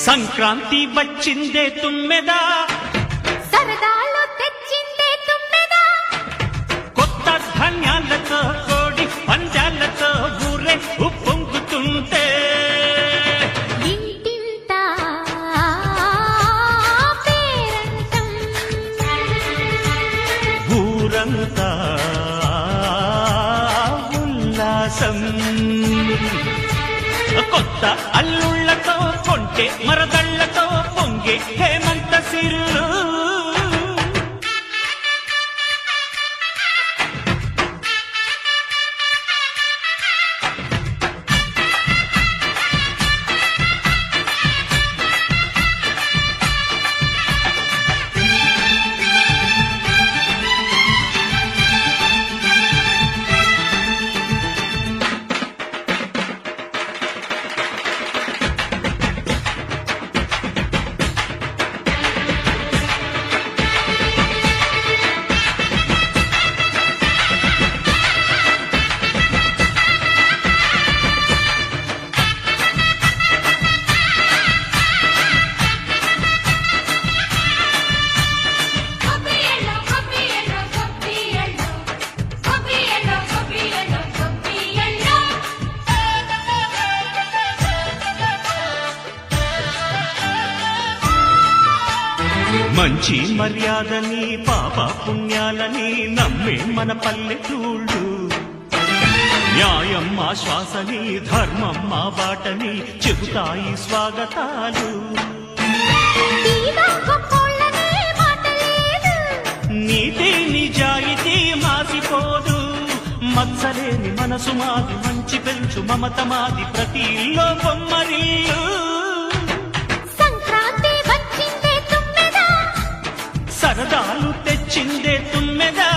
సంక్రాంతి వచ్చిందే తుమ్మెదా, సరదాలు తెచ్చిందే తుమ్మెదా, కొత్త ధాన్యాలతో కోడి పంజాలతో ఊరే ఉప్పొంగుతుంటే ఇంటింటా పేరంటం, ఊరంతా ఉల్లాసం. కొత్త అల్లుళ్లతో కొంటే మరదళ్లతో పొంగే హేమంత సిరులు. మంచి మర్యాదని పాప పుణ్యాలని నమ్మే మన పల్లెటూళ్ళు, న్యాయం మా శ్వాసని ధర్మం మా బాటని చెబుతాయి స్వాగతాలు. నీతి నిజాయితీ మాసిపోదు, మత్సలేని మనసు మాది, మంచి పెంచు మమత మాది, ప్రతి ఇల్లో బొమ్మరిల్లు. సరదాలు తెచ్చిందే తుమ్మెదా.